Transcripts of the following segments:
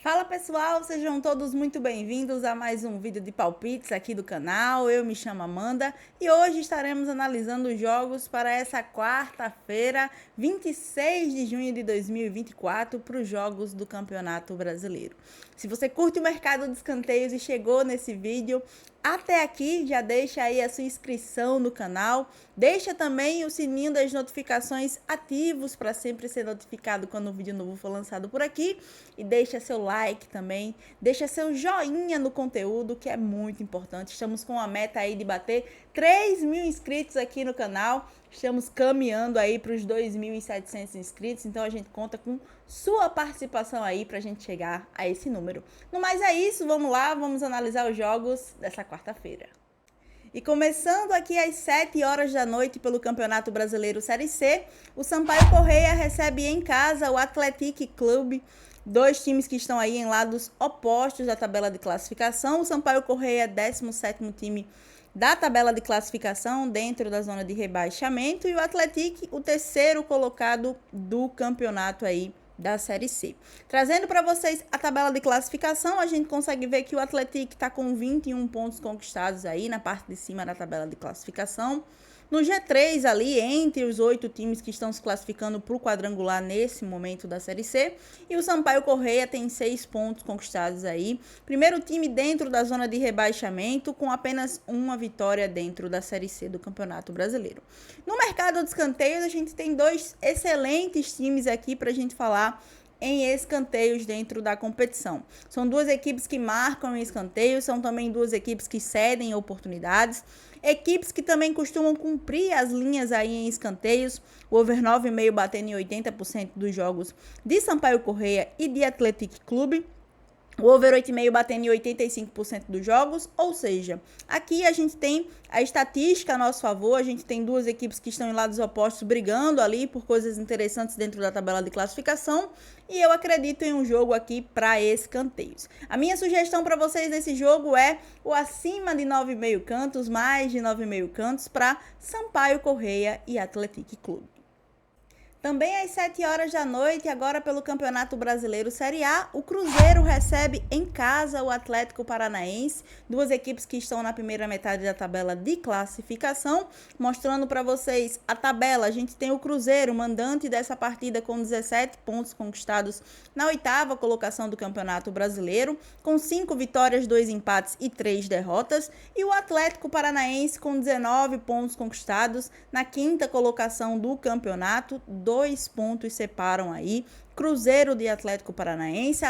Fala pessoal, sejam todos muito bem-vindos a mais um vídeo de palpites aqui do canal. Eu me chamo Amanda e hoje estaremos analisando os jogos para essa quarta-feira, 26 de junho de 2024, para os jogos do Campeonato Brasileiro. Se você curte o mercado de escanteios e chegou nesse vídeo até aqui, já deixa aí a sua inscrição no canal, deixa também o sininho das notificações ativos para sempre ser notificado quando um vídeo novo for lançado por aqui e deixa seu like também, deixa seu joinha no conteúdo, que é muito importante. Estamos com a meta aí de bater 3.000 inscritos aqui no canal, estamos caminhando aí para os 2.700 inscritos, então a gente conta com sua participação aí para a gente chegar a esse número. No mais é isso, vamos lá, vamos analisar os jogos dessa quarta-feira. E começando aqui às 7 horas da noite pelo Campeonato Brasileiro Série C, o Sampaio Corrêa recebe em casa o Athletic Clube, dois times que estão aí em lados opostos da tabela de classificação. O Sampaio Corrêa é 17º time da tabela de classificação dentro da zona de rebaixamento e o Athletic o terceiro colocado do campeonato aí da Série C. Trazendo para vocês a tabela de classificação, a gente consegue ver que o Athletic está com 21 pontos conquistados aí na parte de cima da tabela de classificação. No G3 ali, entre os 8 times que estão se classificando para o quadrangular nesse momento da Série C. E o Sampaio Corrêa tem 6 pontos conquistados aí. Primeiro time dentro da zona de rebaixamento, com apenas uma vitória dentro da Série C do Campeonato Brasileiro. No mercado de escanteios, a gente tem dois excelentes times aqui para a gente falar em escanteios dentro da competição. São duas equipes que marcam em escanteios, são também duas equipes que cedem oportunidades, equipes que também costumam cumprir as linhas aí em escanteios, o over 9,5 batendo em 80% dos jogos de Sampaio Corrêa e de Athletic Clube. O over 8,5 batendo em 85% dos jogos, ou seja, aqui a gente tem a estatística a nosso favor, a gente tem duas equipes que estão em lados opostos brigando ali por coisas interessantes dentro da tabela de classificação e eu acredito em um jogo aqui para escanteios. A minha sugestão para vocês nesse jogo é o acima de 9,5 cantos, mais de 9,5 cantos para Sampaio Corrêa e Athletic Clube. Também às 7 horas da noite, agora pelo Campeonato Brasileiro Série A, o Cruzeiro recebe em casa o Atlético Paranaense, duas equipes que estão na primeira metade da tabela de classificação. Mostrando para vocês a tabela, a gente tem o Cruzeiro, mandante dessa partida, com 17 pontos conquistados na oitava colocação do Campeonato Brasileiro, com 5 vitórias, 2 empates e 3 derrotas. E o Atlético Paranaense com 19 pontos conquistados na quinta colocação do campeonato, 2 pontos separam aí Cruzeiro de Atlético Paranaense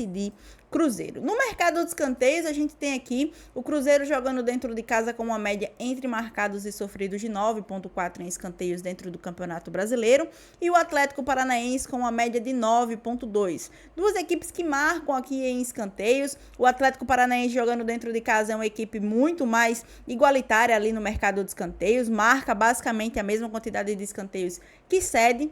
de Cruzeiro. No mercado de escanteios, a gente tem aqui o Cruzeiro jogando dentro de casa com uma média entre marcados e sofridos de 9,4 em escanteios dentro do Campeonato Brasileiro e o Atlético Paranaense com uma média de 9,2. Duas equipes que marcam aqui em escanteios. O Atlético Paranaense jogando dentro de casa é uma equipe muito mais igualitária ali no mercado de escanteios, marca basicamente a mesma quantidade de escanteios que cede.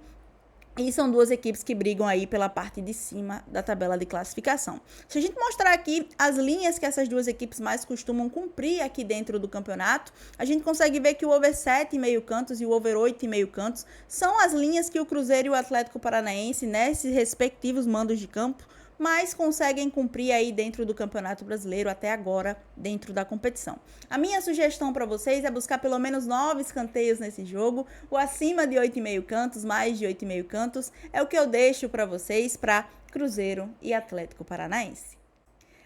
E são duas equipes que brigam aí pela parte de cima da tabela de classificação. Se a gente mostrar aqui as linhas que essas duas equipes mais costumam cumprir aqui dentro do campeonato, a gente consegue ver que o over 7,5 cantos e o over 8,5 cantos são as linhas que o Cruzeiro e o Atlético Paranaense, nesses respectivos mandos de campo, mas conseguem cumprir aí dentro do Campeonato Brasileiro até agora, dentro da competição. A minha sugestão para vocês é buscar pelo menos 9 escanteios nesse jogo, o acima de 8,5 cantos, mais de 8,5 cantos, é o que eu deixo para vocês para Cruzeiro e Atlético Paranaense.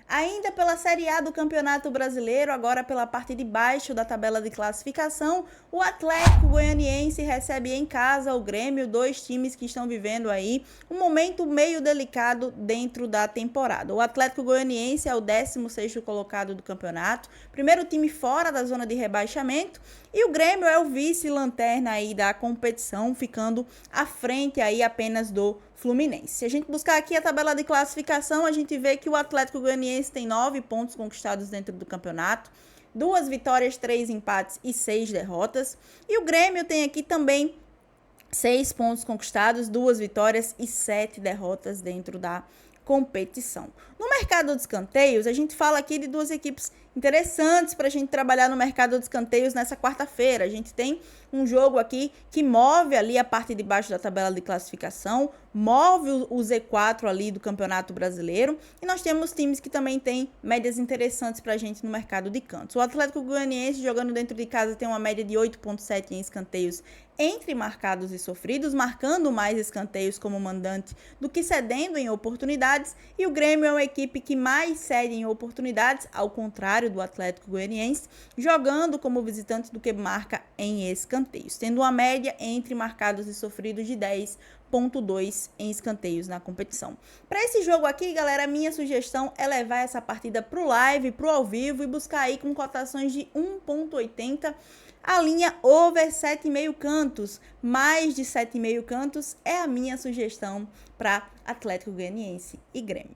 Ainda pela Série A do Campeonato Brasileiro, agora pela parte de baixo da tabela de classificação, o Atlético Goianiense recebe em casa o Grêmio, dois times que estão vivendo aí um momento meio delicado dentro da temporada. O Atlético Goianiense é o 16º colocado do campeonato, primeiro time fora da zona de rebaixamento, e o Grêmio é o vice-lanterna aí da competição, ficando à frente aí apenas do Fluminense. Se a gente buscar aqui a tabela de classificação, a gente vê que o Atlético Goianiense tem 9 pontos conquistados dentro do campeonato, 2 vitórias, 3 empates e 6 derrotas. E o Grêmio tem aqui também 6 pontos conquistados, 2 vitórias e 7 derrotas dentro da competição. No mercado de escanteios, a gente fala aqui de duas equipes interessantes para a gente trabalhar no mercado de escanteios nessa quarta-feira. A gente tem um jogo aqui que move ali a parte de baixo da tabela de classificação, move o Z4 ali do Campeonato Brasileiro, e nós temos times que também têm médias interessantes para a gente no mercado de cantos. O Atlético Goianiense, jogando dentro de casa, tem uma média de 8,7 em escanteios entre marcados e sofridos, marcando mais escanteios como mandante do que cedendo em oportunidades, e o Grêmio é uma equipe que mais cede em oportunidades, ao contrário do Atlético Goianiense, jogando como visitante do que marca em escanteios, tendo uma média entre marcados e sofridos de 10,2 em escanteios na competição. Para esse jogo aqui, galera, a minha sugestão é levar essa partida para o live, para o ao vivo, e buscar aí com cotações de 1,80 a linha over 7,5 cantos. Mais de 7,5 cantos é a minha sugestão para Atlético Goianiense e Grêmio.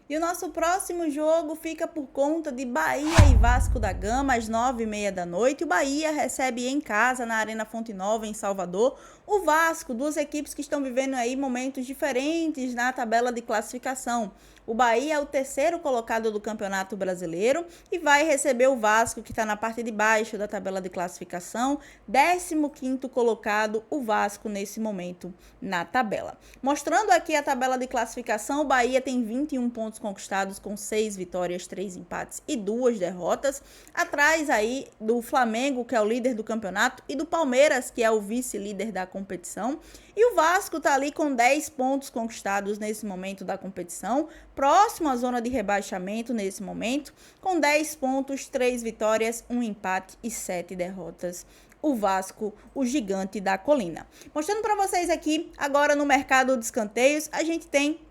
E o nosso próximo jogo fica por conta de Bahia e Vasco da Gama, às 9h30 da noite. O Bahia recebe em casa, na Arena Fonte Nova, em Salvador, o Vasco, duas equipes que estão vivendo aí momentos diferentes na tabela de classificação. O Bahia é o terceiro colocado do Campeonato Brasileiro e vai receber o Vasco, que está na parte de baixo da tabela de classificação, 15º colocado, o Vasco nesse momento na tabela. Mostrando aqui a tabela de classificação, o Bahia tem 21 pontos conquistados com 6 vitórias, 3 empates e 2 derrotas, atrás aí do Flamengo, que é o líder do campeonato, e do Palmeiras, que é o vice-líder da competição. E o Vasco está ali com 10 pontos conquistados nesse momento da competição, próximo à zona de rebaixamento nesse momento, com 10 pontos, 3 vitórias, 1 empate e 7 derrotas. O Vasco, o gigante da colina. Mostrando para vocês aqui, agora no mercado de escanteios, a gente tem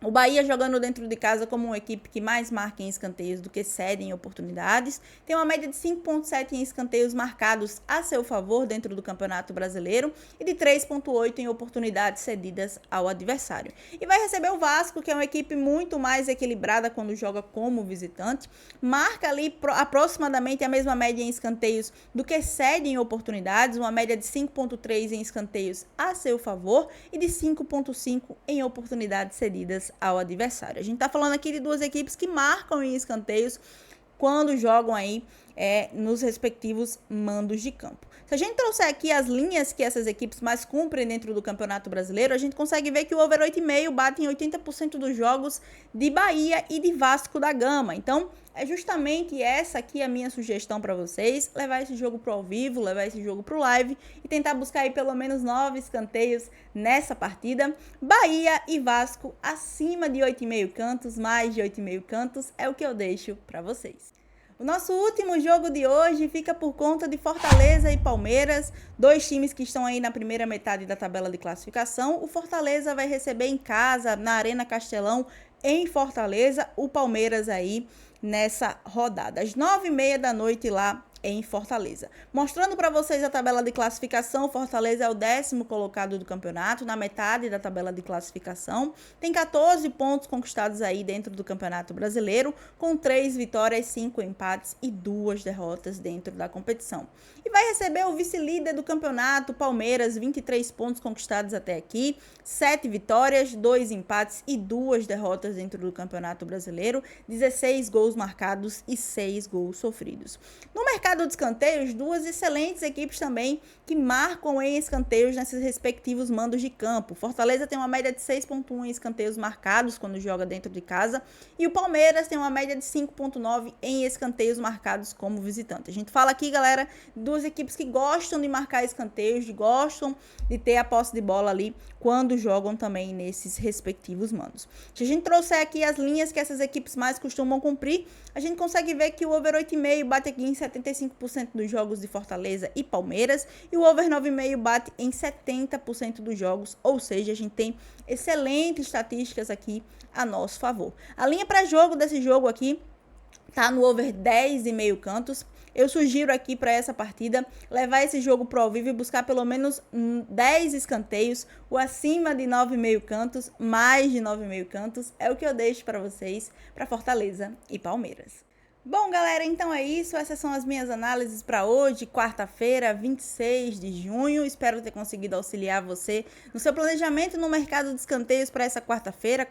o Bahia jogando dentro de casa como uma equipe que mais marca em escanteios do que cede em oportunidades. Tem uma média de 5,7 em escanteios marcados a seu favor dentro do Campeonato Brasileiro e de 3,8 em oportunidades cedidas ao adversário. E vai receber o Vasco, que é uma equipe muito mais equilibrada quando joga como visitante. Marca ali aproximadamente a mesma média em escanteios do que cede em oportunidades, uma média de 5,3 em escanteios a seu favor e de 5,5 em oportunidades cedidas ao adversário. A gente tá falando aqui de duas equipes que marcam em escanteios quando jogam aí nos respectivos mandos de campo. Se a gente trouxer aqui as linhas que essas equipes mais cumprem dentro do Campeonato Brasileiro, a gente consegue ver que o over 8,5 bate em 80% dos jogos de Bahia e de Vasco da Gama. Então, é justamente essa aqui a minha sugestão para vocês, levar esse jogo pro ao vivo, levar esse jogo pro live e tentar buscar aí pelo menos 9 escanteios nessa partida. Bahia e Vasco acima de 8,5 cantos, mais de 8,5 cantos é o que eu deixo para vocês. O nosso último jogo de hoje fica por conta de Fortaleza e Palmeiras, dois times que estão aí na primeira metade da tabela de classificação. O Fortaleza vai receber em casa, na Arena Castelão, em Fortaleza, o Palmeiras aí nessa rodada, às 9h30 da noite lá em Fortaleza. Mostrando para vocês a tabela de classificação, o Fortaleza é o 10º colocado do campeonato, na metade da tabela de classificação. Tem 14 pontos conquistados aí dentro do Campeonato Brasileiro, com 3 vitórias, 5 empates e 2 derrotas dentro da competição. E vai receber o vice-líder do campeonato, Palmeiras, 23 pontos conquistados até aqui, 7 vitórias, 2 empates e 2 derrotas dentro do Campeonato Brasileiro, 16 gols marcados e 6 gols sofridos. No mercado de escanteios, duas excelentes equipes também que marcam em escanteios nesses respectivos mandos de campo. Fortaleza tem uma média de 6,1 em escanteios marcados quando joga dentro de casa e o Palmeiras tem uma média de 5,9 em escanteios marcados como visitante. A gente fala aqui, galera, duas equipes que gostam de marcar escanteios, gostam de ter a posse de bola ali quando jogam também nesses respectivos mandos. Se a gente trouxer aqui as linhas que essas equipes mais costumam cumprir, a gente consegue ver que o over 8,5 bate aqui em 75% dos jogos de Fortaleza e Palmeiras e o over 9,5 bate em 70% dos jogos, ou seja, a gente tem excelentes estatísticas aqui a nosso favor. A linha para jogo desse jogo aqui tá no over 10,5 cantos. Eu sugiro aqui para essa partida levar esse jogo pro ao vivo e buscar pelo menos 10 escanteios, o acima de 9,5 cantos, mais de 9,5 cantos, é o que eu deixo para vocês, para Fortaleza e Palmeiras. Bom, galera, então é isso. Essas são as minhas análises para hoje, quarta-feira, 26 de junho. Espero ter conseguido auxiliar você no seu planejamento no mercado de escanteios para essa quarta-feira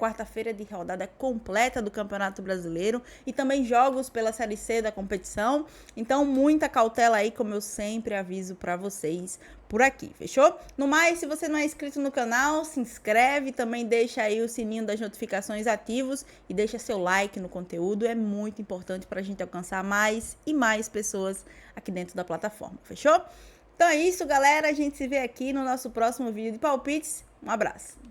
de rodada completa do Campeonato Brasileiro e também jogos pela Série C da competição. Então, muita cautela aí, como eu sempre aviso para vocês por aqui, fechou? No mais, se você não é inscrito no canal, se inscreve, também deixa aí o sininho das notificações ativos e deixa seu like no conteúdo, é muito importante para a gente alcançar mais e mais pessoas aqui dentro da plataforma, fechou? Então é isso, galera, a gente se vê aqui no nosso próximo vídeo de palpites, um abraço!